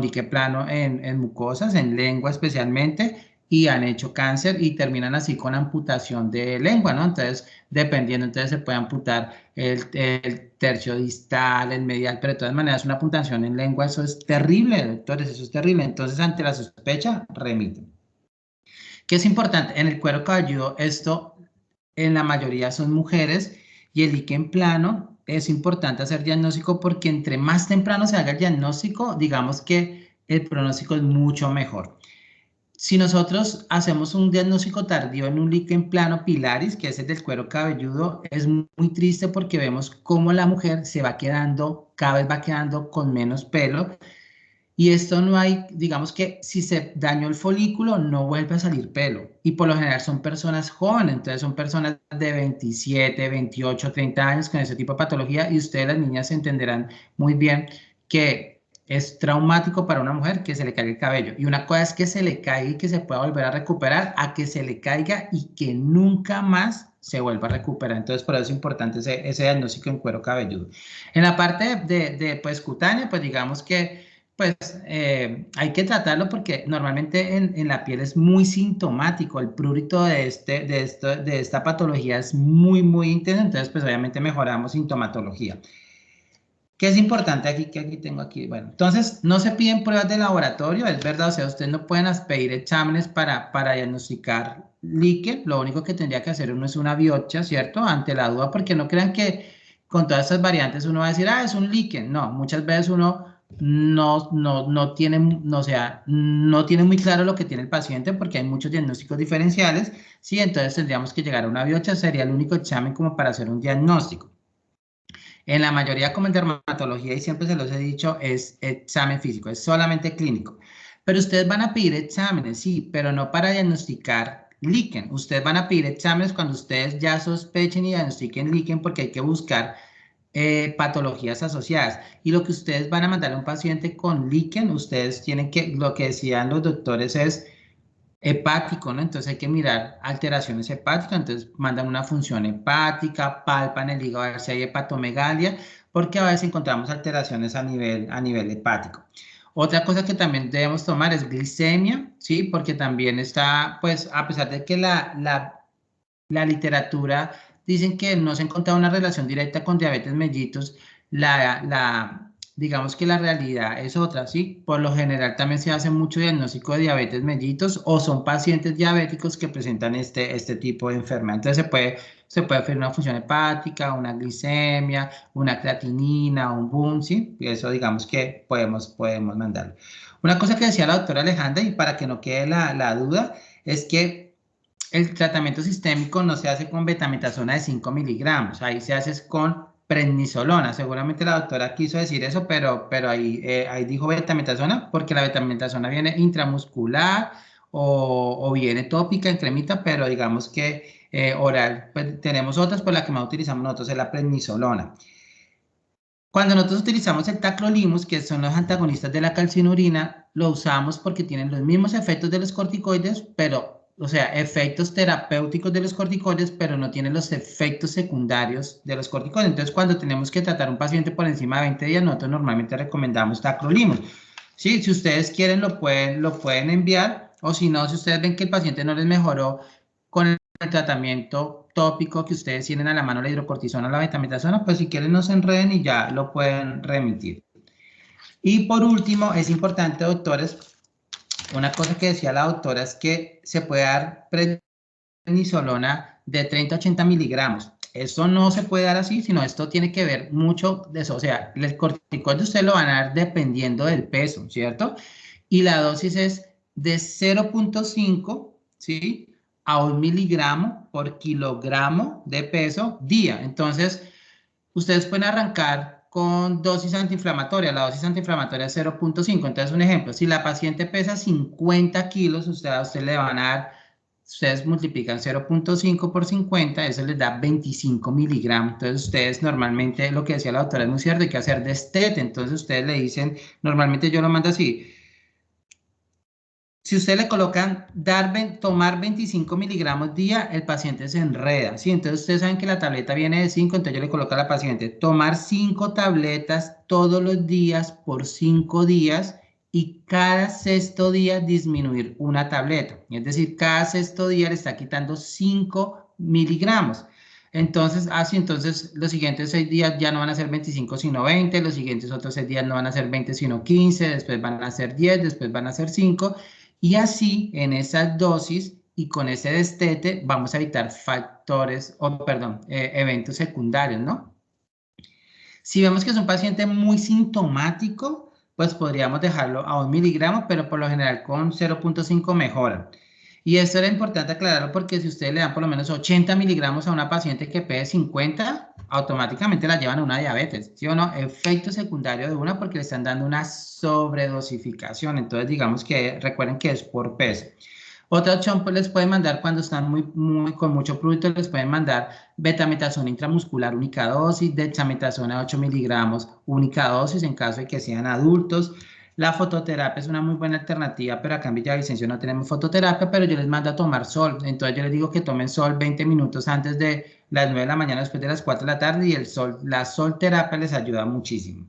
líquen plano en mucosas, en lengua especialmente, y han hecho cáncer y terminan así con amputación de lengua, ¿no? Entonces, dependiendo, entonces se puede amputar el tercio distal, el medial, pero de todas maneras una amputación en lengua, eso es terrible, doctores, eso es terrible. Entonces, ante la sospecha, remiten. ¿Qué es importante? En el cuero cabelludo, esto en la mayoría son mujeres, y el líquen plano es importante hacer diagnóstico porque entre más temprano se haga el diagnóstico, digamos que el pronóstico es mucho mejor. Si nosotros hacemos un diagnóstico tardío en un líquen plano pilaris, que es el del cuero cabelludo, es muy triste porque vemos cómo la mujer se va quedando, cada vez va quedando con menos pelo. Y esto no hay, digamos que si se dañó el folículo, no vuelve a salir pelo. Y por lo general son personas jóvenes, entonces son personas de 27, 28, 30 años con ese tipo de patología. Y ustedes, las niñas, entenderán muy bien que es traumático para una mujer que se le caiga el cabello. Y una cosa es que se le caiga y que se pueda volver a recuperar, a que se le caiga y que nunca más se vuelva a recuperar. Entonces, por eso es importante ese diagnóstico en cuero cabelludo. En la parte pues, cutánea, pues digamos que pues hay que tratarlo porque normalmente en la piel es muy sintomático. El prurito de esta patología es muy, muy intenso. Entonces, pues obviamente mejoramos sintomatología. ¿Qué es importante aquí? Que aquí tengo aquí. Bueno, entonces no se piden pruebas de laboratorio, es verdad. O sea, ustedes no pueden pedir exámenes para diagnosticar líquen. Lo único que tendría que hacer uno es una biopsia, ¿cierto? Ante la duda, porque no crean que con todas estas variantes uno va a decir, es un líquen. No, muchas veces uno no tiene, o sea, no tiene muy claro lo que tiene el paciente porque hay muchos diagnósticos diferenciales, ¿sí? Entonces tendríamos que llegar a una biopsia, sería el único examen como para hacer un diagnóstico. En la mayoría, como en dermatología, y siempre se los he dicho, es examen físico, es solamente clínico. Pero ustedes van a pedir exámenes, sí, pero no para diagnosticar líquen. Ustedes van a pedir exámenes cuando ustedes ya sospechen y diagnostiquen líquen, porque hay que buscar patologías asociadas. Y lo que ustedes van a mandar a un paciente con líquen, ustedes tienen que, lo que decían los doctores es hepático, ¿no? Entonces hay que mirar alteraciones hepáticas. Entonces mandan una función hepática, palpan el hígado a ver si hay hepatomegalia, porque a veces encontramos alteraciones a nivel hepático. Otra cosa que también debemos tomar es glicemia, ¿sí? Porque también está, pues, a pesar de que la literatura dicen que no se ha encontrado una relación directa con diabetes mellitus, digamos que la realidad es otra, ¿sí? Por lo general también se hace mucho diagnóstico de diabetes mellitus o son pacientes diabéticos que presentan este tipo de enfermedad. Entonces se puede hacer una función hepática, una glicemia, una creatinina, un BUN, ¿sí? Y eso digamos que podemos mandarlo. Una cosa que decía la doctora Alejandra, y para que no quede la duda, es que el tratamiento sistémico no se hace con betametasona de 5 miligramos, ahí se hace con prednisolona. Seguramente la doctora quiso decir eso, pero ahí dijo betametasona porque la betametasona viene intramuscular o viene tópica en cremita, pero digamos que oral, pues tenemos otras, pues la que más utilizamos nosotros es la prednisolona. Cuando nosotros utilizamos el tacrolimus, que son los antagonistas de la calcinurina, lo usamos porque tienen los mismos efectos de los corticoides, pero o sea, efectos terapéuticos de los corticoides, pero no tienen los efectos secundarios de los corticoides. Entonces, cuando tenemos que tratar a un paciente por encima de 20 días, nosotros normalmente recomendamos tacrolimus. Sí, si ustedes quieren, lo pueden enviar, o si no, si ustedes ven que el paciente no les mejoró con el tratamiento tópico que ustedes tienen a la mano, la hidrocortisona o la betametasona, pues si quieren no se enreden y ya lo pueden remitir. Y por último, es importante, doctores, una cosa que decía la doctora es que se puede dar prednisolona de 30 a 80 miligramos. Esto no se puede dar así, sino esto tiene que ver mucho de eso. O sea, el corticoide ustedes lo van a dar dependiendo del peso, ¿cierto? Y la dosis es de 0.5, ¿sí?, a 1 miligramo por kilogramo de peso día. Entonces, ustedes pueden arrancar con dosis antiinflamatoria. La dosis antiinflamatoria es 0.5. Entonces, un ejemplo, si la paciente pesa 50 kilos, a usted le van a dar, ustedes multiplican 0.5 por 50, eso les da 25 miligramos. Entonces, ustedes normalmente, lo que decía la doctora es muy cierto, hay que hacer destete. Entonces, ustedes le dicen, normalmente yo lo mando así. Si usted le colocan tomar 25 miligramos día, el paciente se enreda, ¿sí? Entonces ustedes saben que la tableta viene de 5, entonces yo le coloco a la paciente tomar 5 tabletas todos los días por 5 días y cada sexto día disminuir una tableta. Es decir, cada sexto día le está quitando 5 miligramos. Entonces, entonces los siguientes 6 días ya no van a ser 25 sino 20, los siguientes otros 6 días no van a ser 20 sino 15, después van a ser 10, después van a ser 5. Y así, en esas dosis y con ese destete, vamos a evitar eventos secundarios, ¿no? Si vemos que es un paciente muy sintomático, pues podríamos dejarlo a 1 miligramo, pero por lo general con 0.5 mejora. Y esto era importante aclararlo porque si ustedes le dan por lo menos 80 miligramos a una paciente que pese 50, automáticamente la llevan a una diabetes, ¿sí o no? Efecto secundario de una porque le están dando una sobredosificación. Entonces, digamos que recuerden que es por peso. Otra opción, pues les pueden mandar cuando están con mucho prurito, les pueden mandar betametasona intramuscular única dosis, dexametasona 8 miligramos única dosis en caso de que sean adultos. La fototerapia es una muy buena alternativa, pero acá en Villavicencio no tenemos fototerapia, pero yo les mando a tomar sol. Entonces yo les digo que tomen sol 20 minutos antes de las 9 de la mañana, después de las 4 de la tarde, y la solterapia les ayuda muchísimo.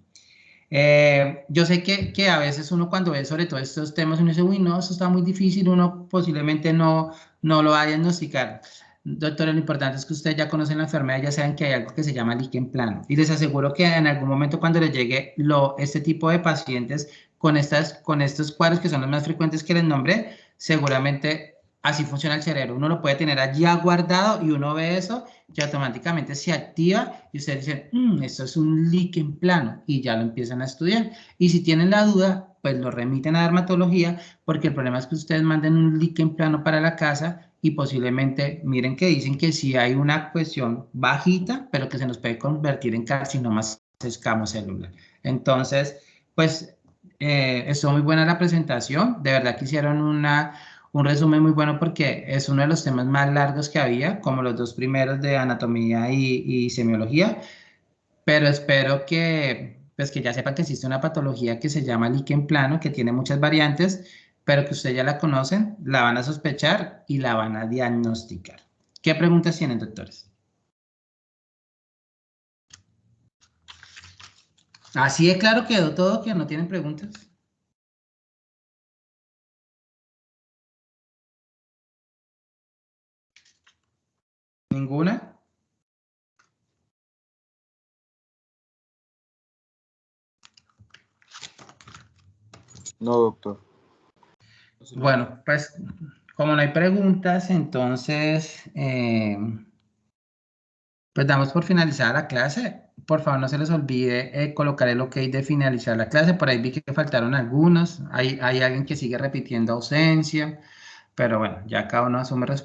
Yo sé que a veces uno cuando ve sobre todo estos temas, uno dice, uy, no, eso está muy difícil, uno posiblemente no lo va a diagnosticar. Doctora, lo importante es que ustedes ya conocen la enfermedad, ya saben que hay algo que se llama líquen plano. Y les aseguro que en algún momento cuando les llegue este tipo de pacientes con estos cuadros que son los más frecuentes que les nombré, seguramente así funciona el cerebro. Uno lo puede tener allí guardado y uno ve eso y automáticamente se activa y ustedes dicen, esto es un líquen plano y ya lo empiezan a estudiar. Y si tienen la duda, pues lo remiten a dermatología porque el problema es que ustedes manden un líquen plano para la casa y posiblemente, miren que dicen que sí hay una cuestión bajita, pero que se nos puede convertir en carcinomas escamocelular. Entonces, pues, estuvo muy buena la presentación. De verdad que hicieron un resumen muy bueno porque es uno de los temas más largos que había, como los dos primeros de anatomía y semiología, pero espero que, pues que ya sepan que existe una patología que se llama líquen plano, que tiene muchas variantes, pero que ustedes ya la conocen, la van a sospechar y la van a diagnosticar. ¿Qué preguntas tienen, doctores? Así de claro quedó todo, que no tienen preguntas. ¿Ninguna? No, doctor. Bueno, pues como no hay preguntas, entonces pues damos por finalizada la clase. Por favor, no se les olvide colocar el OK de finalizar la clase. Por ahí vi que faltaron algunos. Hay alguien que sigue repitiendo ausencia, pero bueno, ya cada uno asume responsabilidad.